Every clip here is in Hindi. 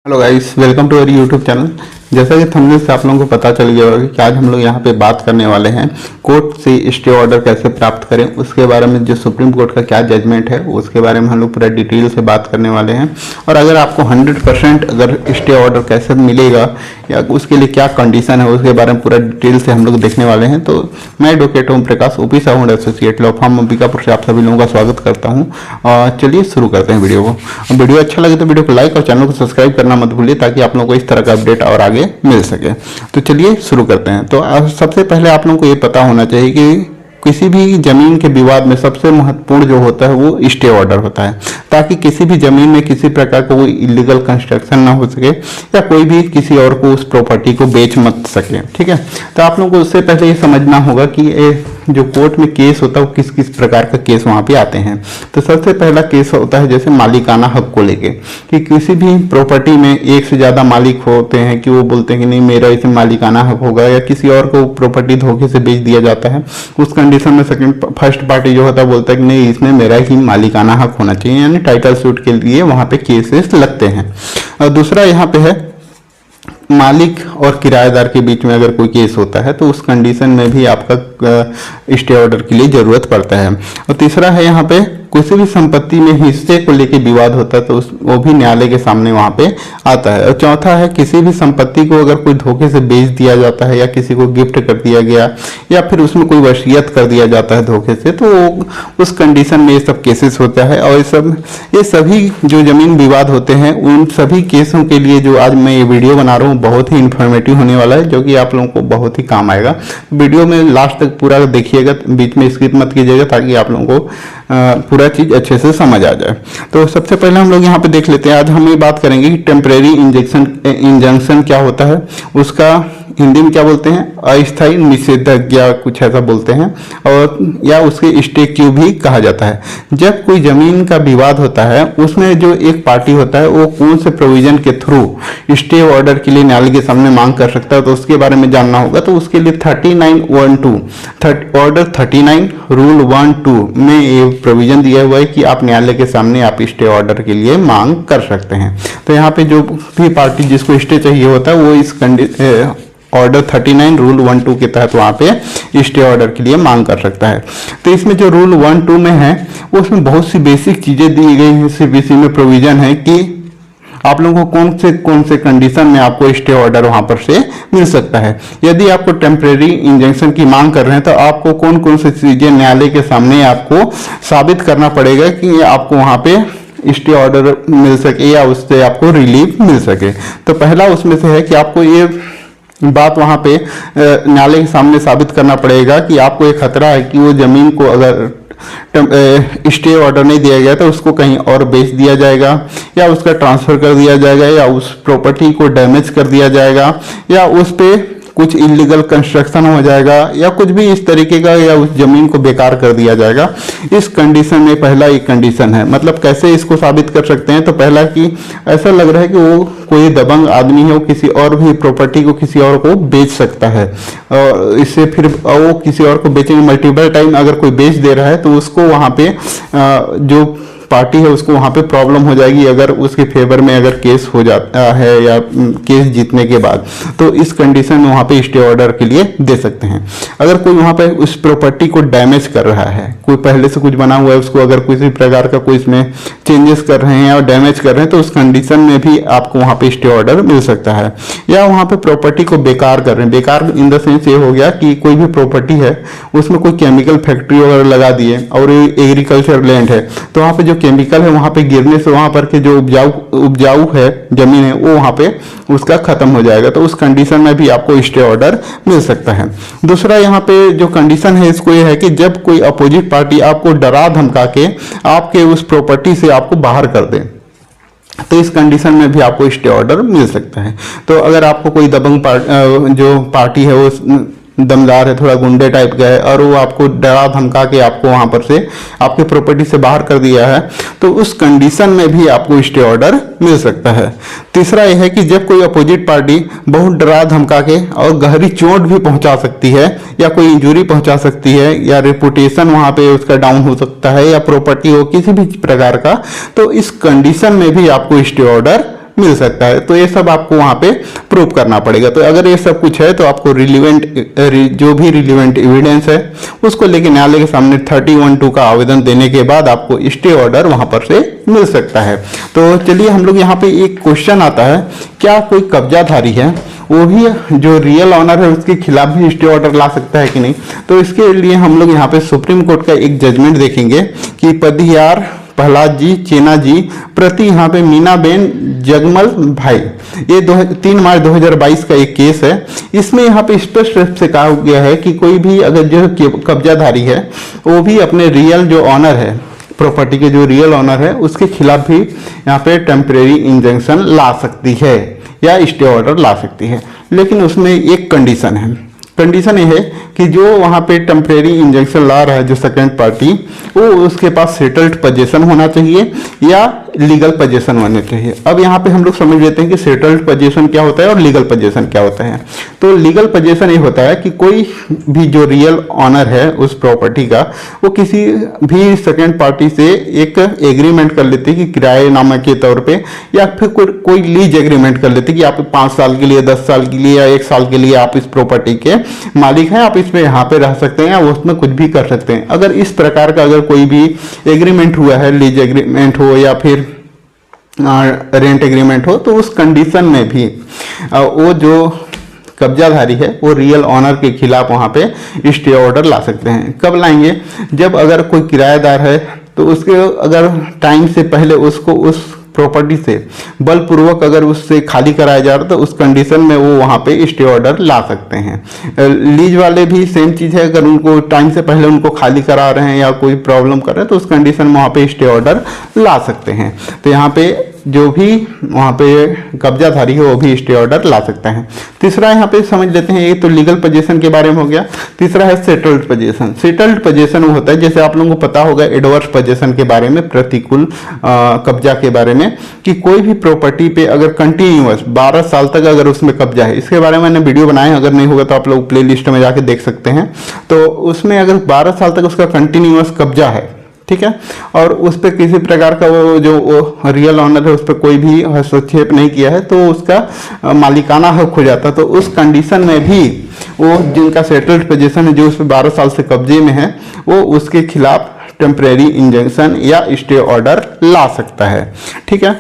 Hello guys, welcome to our YouTube channel. जैसा कि थंबनेल से आप लोगों को पता चल गया होगा कि आज हम लोग यहाँ पे बात करने वाले हैं कोर्ट से स्टे ऑर्डर कैसे प्राप्त करें, उसके बारे में जो सुप्रीम कोर्ट का क्या जजमेंट है उसके बारे में हम लोग पूरा डिटेल से बात करने वाले हैं। और अगर आपको 100% अगर स्टे ऑर्डर कैसे मिलेगा या उसके लिए क्या कंडीशन है उसके बारे में पूरा डिटेल से हम लोग देखने वाले हैं। तो मैं advocate Om Prakash, OP Sahu associate law firm Ambikapur से आप सभी लोगों का स्वागत करता हूँ। और चलिए शुरू करते हैं वीडियो को। वीडियो अच्छा लगे तो वीडियो को लाइक और चैनल को सब्सक्राइब करना मत भूलिए ताकि आप लोगों को इस तरह का अपडेट और आगे मिल सके। तो चलिए शुरू करते हैं। तो सबसे पहले आप लोगों को ये पता होना चाहिए कि किसी भी जमीन के विवाद में सबसे महत्वपूर्ण जो होता है वो स्टे ऑर्डर होता है, ताकि किसी भी जमीन में किसी प्रकार का कोई इलीगल कंस्ट्रक्शन ना हो सके या कोई भी किसी और को उस प्रॉपर्टी को बेच मत सके। ठीक है, तो आप लोगों को उससे पहले ये समझना होगा कि जो कोर्ट में केस होता है वो किस किस प्रकार का केस वहाँ पे आते हैं। तो सबसे पहला केस होता है जैसे मालिकाना हक को लेके, कि किसी भी प्रॉपर्टी में एक से ज़्यादा मालिक होते हैं कि वो बोलते हैं कि नहीं मेरा इसमें मालिकाना हक होगा, या किसी और को प्रॉपर्टी धोखे से बेच दिया जाता है। उस कंडीशन में फर्स्ट पार्टी जो होता है बोलता है कि नहीं इसमें मेरा ही मालिकाना हक होना चाहिए, यानी टाइटल सूट के लिए वहाँ पे केसेस लगते हैं। और दूसरा यहाँ पे है मालिक और किराएदार के बीच में अगर कोई केस होता है तो उस कंडीशन में भी आपका स्टे ऑर्डर के लिए जरूरत पड़ता है। और तीसरा है यहाँ पे किसी भी संपत्ति में हिस्से को लेकर विवाद होता है तो वो भी न्यायालय के सामने वहाँ पे आता है। और चौथा है किसी भी संपत्ति को अगर कोई धोखे से बेच दिया जाता है या किसी को गिफ्ट कर दिया गया या फिर उसमें कोई वसीयत कर दिया जाता है धोखे से, तो उस कंडीशन में ये सब केसेस होता है। और ये सभी जो जमीन विवाद होते हैं उन सभी केसों के लिए जो आज मैं ये वीडियो बना रहा हूँ बहुत ही इन्फॉर्मेटिव होने वाला है, जो कि आप लोगों को बहुत ही काम आएगा। वीडियो में लास्ट तक पूरा देखिएगा, बीच में स्किप मत कीजिएगा ताकि आप लोगों को पूरा चीज अच्छे से समझ आ जाए। तो सबसे पहले हम लोग यहाँ पे देख लेते हैं। आज हम ये बात करेंगे कि टेम्परेरी इंजंक्शन क्या होता है, उसका हिंदी में क्या बोलते हैं, अस्थायी निषेधाज्ञा कुछ ऐसा बोलते हैं, और या उसके स्टे क्यू भी कहा जाता है। जब कोई जमीन का विवाद होता है उसमें जो एक पार्टी होता है वो कौन से प्रोविजन के थ्रू स्टे ऑर्डर के लिए न्यायालय के सामने मांग कर सकता है, तो उसके बारे में जानना होगा। तो उसके लिए 39(1)(2) ऑर्डर 39 रूल 1(2) में ये प्रोविजन दिया हुआ है कि आप न्यायालय के सामने आप स्टे ऑर्डर के लिए मांग कर सकते हैं। तो यहाँ पे जो भी पार्टी जिसको स्टे चाहिए होता है वो इस ऑर्डर 39 रूल 1(2) के तहत वहाँ पे स्टे ऑर्डर के लिए मांग कर सकता है। तो इसमें जो रूल 1(2) में है उसमें बहुत सी बेसिक चीजें दी गई हैं। सीबीसी में प्रोविजन है कि आप लोगों को कौन से कंडीशन में आपको स्टे ऑर्डर वहां पर से मिल सकता है। यदि आपको टेम्परेरी इंजंक्शन की मांग कर रहे हैं तो आपको कौन सी चीजें न्यायालय के सामने आपको साबित करना पड़ेगा कि आपको वहां पे स्टे ऑर्डर मिल सके या उससे आपको रिलीफ मिल सके। तो पहला उसमें से है कि आपको ये बात वहां पे न्यायालय के सामने साबित करना पड़ेगा कि आपको एक खतरा है कि वो जमीन को अगर स्टे ऑर्डर नहीं दिया गया तो उसको कहीं और बेच दिया जाएगा या उसका ट्रांसफर कर दिया जाएगा या उस प्रॉपर्टी को डैमेज कर दिया जाएगा या उस पे कुछ इलीगल कंस्ट्रक्शन हो जाएगा या कुछ भी इस तरीके का, या उस जमीन को बेकार कर दिया जाएगा। इस कंडीशन में पहला एक कंडीशन है। मतलब कैसे इसको साबित कर सकते हैं, तो पहला कि ऐसा लग रहा है कि वो कोई दबंग आदमी है, वो किसी और भी प्रॉपर्टी को किसी और को बेच सकता है और इससे फिर वो किसी और को बेचेंगे मल्टीपल टाइम। अगर कोई बेच दे रहा है तो उसको वहाँ पे जो पार्टी है उसको वहां पे प्रॉब्लम हो जाएगी अगर उसके फेवर में अगर केस हो जाता है या केस जीतने के बाद। तो इस कंडीशन में वहां पे स्टे ऑर्डर के लिए दे सकते हैं। अगर कोई वहां पे उस प्रॉपर्टी को डैमेज कर रहा है, कोई पहले से कुछ बना हुआ है उसको अगर किसी प्रकार का कोई इसमें चेंजेस कर रहे हैं और डैमेज कर रहे हैं तो उस कंडीशन में भी आपको वहां पे स्टे ऑर्डर मिल सकता है। या वहां पे प्रॉपर्टी को बेकार कर रहे हैं, बेकार इन द सेंस ये हो गया कि कोई भी प्रॉपर्टी है उसमें कोई केमिकल फैक्ट्री वगैरह लगा दिए और एग्रीकल्चर लैंड है तो वहां पे जो केमिकल है वहां पे गिरने से वहां पर के जो उपजाऊ है जमीन है वो वहां पे उसका खत्म हो जाएगा। तो उस कंडीशन में भी आपको स्टे ऑर्डर मिल सकता है। दूसरा यहाँ पे जो कंडीशन है इसको ये है कि जब कोई अपोजिट पार्टी आपको डरा धमका के आपके उस प्रॉपर्टी से आपको बाहर कर दे तो इस कंडीशन में भी आपको स्टे ऑर्डर मिल सकता है। तो अगर आपको कोई दबंग जो पार्टी है वो दमदार है, थोड़ा गुंडे टाइप का है और वो आपको डरा धमका के आपको वहां पर से आपके प्रॉपर्टी से बाहर कर दिया है तो उस कंडीशन में भी आपको स्टे ऑर्डर मिल सकता है। तीसरा यह है कि जब कोई अपोजिट पार्टी बहुत डरा धमका के और गहरी चोट भी पहुंचा सकती है या कोई इंजरी पहुंचा सकती है या रेपुटेशन वहां पे उसका डाउन हो सकता है या प्रॉपर्टी हो किसी भी प्रकार का, तो इस कंडीशन में भी आपको स्टे ऑर्डर मिल सकता है। तो ये सब आपको वहाँ पे प्रूव करना पड़ेगा। तो अगर ये सब कुछ है तो आपको जो भी रिलीवेंट एविडेंस है उसको लेके न्यायालय के सामने 31(2) का आवेदन देने के बाद आपको स्टे ऑर्डर वहाँ पर से मिल सकता है। तो चलिए हम लोग यहाँ पे एक क्वेश्चन आता है, क्या कोई कब्जाधारी है वो भी जो रियल ऑनर है उसके खिलाफ भी स्टे ऑर्डर ला सकता है कि नहीं। तो इसके लिए हम लोग यहाँ पे सुप्रीम कोर्ट का एक जजमेंट देखेंगे कि पदियार प्रहलाद जी, चेना जी प्रति यहाँ पे मीनाबेन जगमल भाई, ये 3 मार्च 2022 का एक केस है। इसमें यहाँ पे स्पष्ट रूप से कहा गया है कि कोई भी अगर जो कब्जाधारी है वो भी अपने रियल जो ऑनर है, प्रॉपर्टी के जो रियल ऑनर है उसके खिलाफ भी यहाँ पे टेम्परेरी इंजंक्शन ला सकती है या स्टे ऑर्डर ला सकती है। लेकिन उसमें एक कंडीशन है। कंडीशन ये है कि जो वहाँ पे टेम्परेरी इंजंक्शन ला रहा है जो सेकंड पार्टी, वो उसके पास सेटल्ड पोजीशन होना चाहिए या लीगल पोजीशन होने चाहिए। अब यहाँ पे हम लोग समझ लेते हैं कि सेटल्ड पोजीशन क्या होता है और लीगल पोजीशन क्या होता है। तो लीगल पोजीशन ये होता है कि कोई भी जो रियल ऑनर है उस प्रॉपर्टी का, वो किसी भी सेकंड पार्टी से एक एग्रीमेंट कर लेते हैं कि किराएनामा के तौर पे, या फिर कोई लीज एग्रीमेंट कर लेते हैं कि आप 5 साल के लिए, 10 साल के लिए या 1 साल के लिए आप इस प्रॉपर्टी के मालिक हैं, आप इसमें यहाँ पे रह सकते हैं या उसमें कुछ भी कर सकते हैं। अगर इस प्रकार का अगर कोई भी एग्रीमेंट हुआ है, लीज एग्रीमेंट हो या फिर रेंट एग्रीमेंट हो, तो उस कंडीशन में भी वो जो कब्जाधारी है वो रियल ऑनर के खिलाफ वहाँ पे स्टे ऑर्डर ला सकते हैं। कब लाएंगे? जब अगर कोई किराएदार है तो उसके अगर टाइम से पहले उसको उस प्रॉपर्टी से बलपूर्वक अगर उससे खाली कराया जा रहा है तो उस कंडीशन में वो वहाँ पे स्टे ऑर्डर ला सकते हैं। लीज वाले भी सेम चीज़ है, अगर उनको टाइम से पहले उनको खाली करा रहे हैं या कोई प्रॉब्लम कर रहे हैं तो उस कंडीशन में वहाँ पे स्टे ऑर्डर ला सकते हैं। तो यहाँ पे जो भी वहाँ पे कब्जाधारी है वो भी स्टे ऑर्डर ला सकता है। तीसरा यहाँ पे समझ लेते हैं, ये तो लीगल पोजीशन के बारे में हो गया। तीसरा है सेटल्ड पोजीशन। सेटल्ड पोजीशन वो होता है, जैसे आप लोगों को पता होगा एडवर्स पोजीशन के बारे में, प्रतिकूल कब्जा के बारे में, कि कोई भी प्रॉपर्टी पे अगर कंटिन्यूअस 12 साल तक अगर उसमें कब्जा है, इसके बारे में मैंने वीडियो बनाए हैं, अगर नहीं होगा तो आप लोग प्ले लिस्ट में जाके देख सकते हैं। तो उसमें अगर 12 साल तक उसका कंटिन्यूअस कब्जा है, ठीक है, और उस पर किसी प्रकार का वो जो रियल ऑनर है उस पर कोई भी हस्तक्षेप नहीं किया है, तो उसका मालिकाना हक हो जाता। तो उस कंडीशन में भी वो जिनका सेटल्ड पोजीशन है, जो उस पर 12 साल से कब्जे में है, वो उसके खिलाफ टेम्परेरी इंजंक्शन या स्टे ऑर्डर ला सकता है। ठीक है,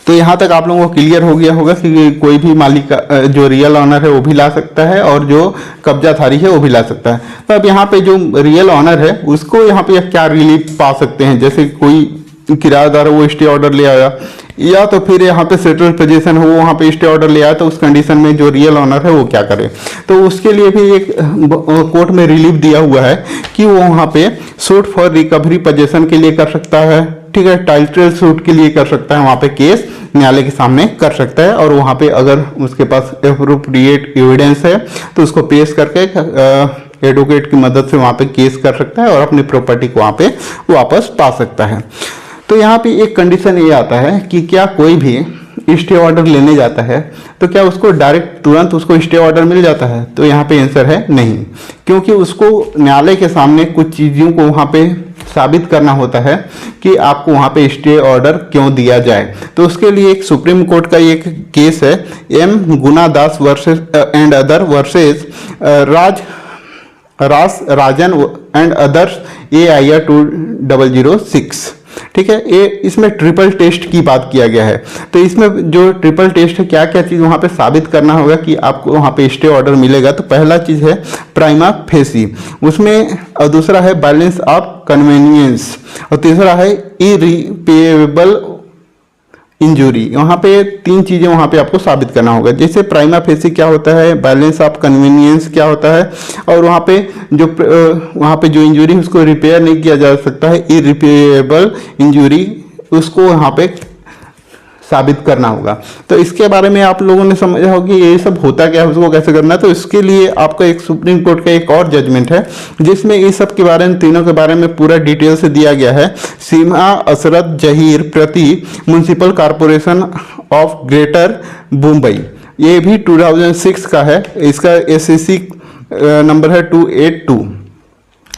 तो यहाँ तक आप लोगों को क्लियर हो गया होगा कि कोई भी मालिक जो रियल ऑनर है वो भी ला सकता है और जो कब्जाधारी है वो भी ला सकता है। तो अब यहाँ पे जो रियल ऑनर है उसको यहाँ पे क्या रिलीफ पा सकते हैं, जैसे कोई किराएदार है वो स्टे ऑर्डर ले आया, या तो फिर यहाँ पे सेटल्ड पोजीशन हो वहाँ पे स्टे ऑर्डर ले आया, तो उस कंडीशन में जो रियल ऑनर है वो क्या करे। तो उसके लिए भी एक कोर्ट में रिलीफ दिया हुआ है कि वो वहाँ पे सूट फॉर रिकवरी पोजीशन के लिए कर सकता है, ठीक है, टाइटल सूट के लिए कर सकता है, वहाँ पे केस न्यायालय के सामने कर सकता है। और वहाँ पे अगर उसके पास एप्रोप्रिएट एविडेंस है तो उसको पेश करके एडवोकेट की मदद से वहाँ पे केस कर सकता है और अपनी प्रॉपर्टी को वहाँ पे वापस पा सकता है। तो यहाँ पे एक कंडीशन ये आता है कि क्या कोई भी स्टे ऑर्डर लेने जाता है तो क्या उसको डायरेक्ट तुरंत उसको स्टे ऑर्डर मिल जाता है? तो यहाँ पे आंसर है नहीं, क्योंकि उसको न्यायालय के सामने कुछ चीज़ों को वहाँ पे साबित करना होता है कि आपको वहाँ पे स्टे ऑर्डर क्यों दिया जाए। तो उसके लिए एक सुप्रीम कोर्ट का एक केस है, M Gunadas versus and other versus Rajan and others AIR 2006। ठीक है, ये इसमें ट्रिपल टेस्ट की बात किया गया है। तो इसमें जो ट्रिपल टेस्ट है, क्या क्या चीज़ वहाँ पे साबित करना होगा कि आपको वहाँ पे स्टे ऑर्डर मिलेगा। तो पहला चीज़ है प्राइमा फेसी, उसमें, और दूसरा है बैलेंस ऑफ कन्वीनियंस, और तीसरा है इरिपेरेबल इंजरी। वहाँ पे 3 चीज़ें वहाँ पे आपको साबित करना होगा। जैसे प्राइमा फेसी क्या होता है, बैलेंस ऑफ कन्वीनियंस क्या होता है, और वहाँ पे जो इंजरी उसको रिपेयर नहीं किया जा सकता है, इरिपेरेबल इंजरी, उसको वहाँ पे साबित करना होगा। तो इसके बारे में आप लोगों ने समझा होगा कि ये सब होता क्या है, उसको कैसे करना है। तो इसके लिए आपका एक सुप्रीम कोर्ट का एक और जजमेंट है जिसमें ये सब के बारे में, तीनों के बारे में पूरा डिटेल से दिया गया है। सीमा असरत जहीर प्रति municipal corporation of greater Mumbai, ये भी 2006 का है। इसका SCC नंबर है 282।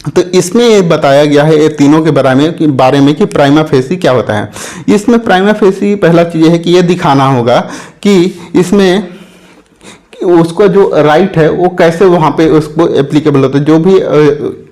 तो इसमें ये बताया गया है ये तीनों के बारे में कि प्राइमा फेसी क्या होता है। इसमें प्राइमा फेसी पहला चीज़ है कि ये दिखाना होगा कि इसमें उसका जो राइट है वो कैसे वहाँ पे उसको एप्लीकेबल होता है। जो भी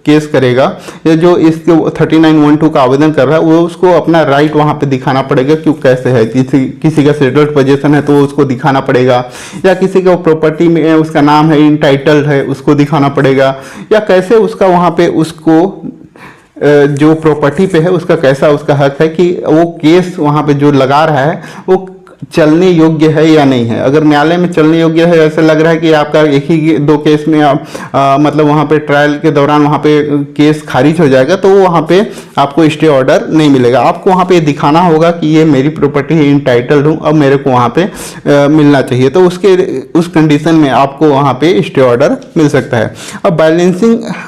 केस करेगा या जो इसके 39(1)(2) का आवेदन कर रहा है वो उसको अपना राइट वहाँ पे दिखाना पड़ेगा क्यों कैसे है। किसी का सेटल्ड पोजीशन है तो उसको दिखाना पड़ेगा, या किसी का प्रॉपर्टी में उसका नाम है इंटाइटल्ड है उसको दिखाना पड़ेगा, या कैसे उसका वहाँ पे उसको जो प्रॉपर्टी पे है उसका कैसा उसका हक है कि वो केस वहाँ पे जो लगा रहा है वो चलने योग्य है या नहीं है। अगर न्यायालय में चलने योग्य है, ऐसा लग रहा है कि आपका एक ही दो केस में मतलब वहाँ पे ट्रायल के दौरान वहाँ पे केस खारिज हो जाएगा तो वहाँ पे आपको स्टे ऑर्डर नहीं मिलेगा। आपको वहाँ पे दिखाना होगा कि ये मेरी प्रॉपर्टी है, इंटाइटल्ड हूँ, अब मेरे को वहाँ पे मिलना चाहिए, तो उस कंडीशन में आपको वहाँ पे स्टे ऑर्डर मिल सकता है। अब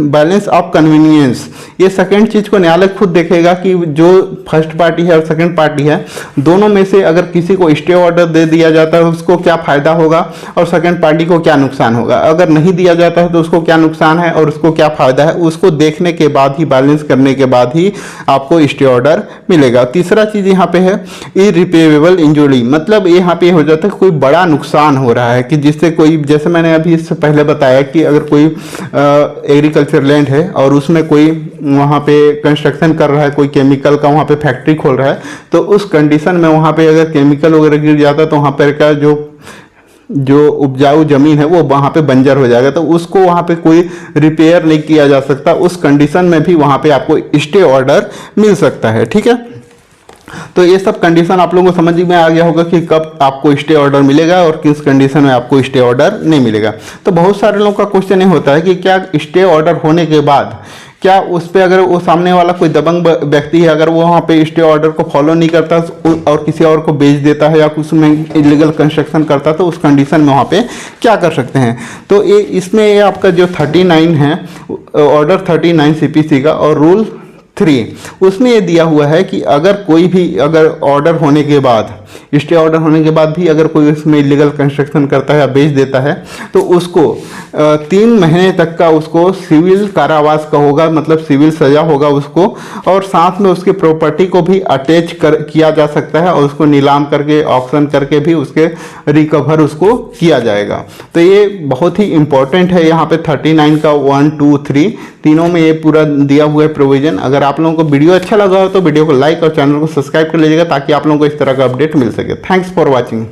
बैलेंस ऑफ कन्वीनियंस, ये सेकेंड चीज़ को न्यायालय खुद देखेगा कि जो फर्स्ट पार्टी है और सेकेंड पार्टी है दोनों में से अगर किसी को स्टे ऑर्डर दे दिया जाता है उसको क्या फायदा होगा और सेकंड पार्टी को क्या नुकसान होगा। अगर नहीं दिया जाता है तो उसको क्या नुकसान है और उसको क्या फायदा है, उसको देखने के बाद ही, बैलेंस करने के बाद ही आपको स्टे ऑर्डर मिलेगा। तीसरा चीज यहाँ पे है इरिपेरेबल इंजरी, मतलब यहाँ पे हो जाता है कोई बड़ा नुकसान हो रहा है कि जिससे कोई, जैसे मैंने अभी इससे पहले बताया कि अगर कोई एग्रीकल्चर लैंड है और उसमें कोई वहाँ पे कंस्ट्रक्शन कर रहा है, कोई केमिकल का वहाँ पे फैक्ट्री खोल रहा है, तो उस कंडीशन में वहाँ पे अगर केमिकल वगैरह गिर जाता है तो वहाँ पर का जो उपजाऊ जमीन है वो वहाँ पे बंजर हो जाएगा, तो उसको वहाँ पे कोई रिपेयर नहीं किया जा सकता। उस कंडीशन में भी वहाँ पे आपको स्टे ऑर्डर मिल सकता है। ठीक है, तो ये सब कंडीशन आप लोगों को समझ में आ गया होगा कि कब आपको स्टे ऑर्डर मिलेगा और किस कंडीशन में आपको स्टे ऑर्डर नहीं मिलेगा। तो बहुत सारे लोगों का क्वेश्चन ये होता है कि क्या स्टे ऑर्डर होने के बाद क्या उस पर अगर वो सामने वाला कोई दबंग व्यक्ति है, अगर वो वहाँ पे स्टे ऑर्डर को फॉलो नहीं करता और किसी और को बेच देता है या कुछ में इलीगल कंस्ट्रक्शन करता, तो उस कंडीशन में वहाँ पे क्या कर सकते हैं। तो ये इसमें ये आपका जो 39 है ऑर्डर 39 CPC का और रूल 3 उसमें ये दिया हुआ है कि अगर कोई भी अगर ऑर्डर होने के बाद, स्टे ऑर्डर होने के बाद भी अगर कोई उसमें इलीगल कंस्ट्रक्शन करता है या बेच देता है तो उसको 3 महीने तक का उसको सिविल कारावास का होगा, मतलब सिविल सजा होगा उसको, और साथ में उसके प्रॉपर्टी को भी अटैच किया जा सकता है और उसको नीलाम करके ऑक्शन करके भी उसके रिकवर उसको किया जाएगा। तो ये बहुत ही इंपॉर्टेंट है, यहाँ पे 39 का 1, 2, 3 तीनों में ये पूरा दिया हुआ है प्रोविजन। अगर आप लोगों को वीडियो अच्छा लगा हो तो वीडियो को लाइक और चैनल को सब्सक्राइब कर लीजिएगा ताकि आप लोगों को इस तरह का अपडेट मिल सके। Thanks for watching.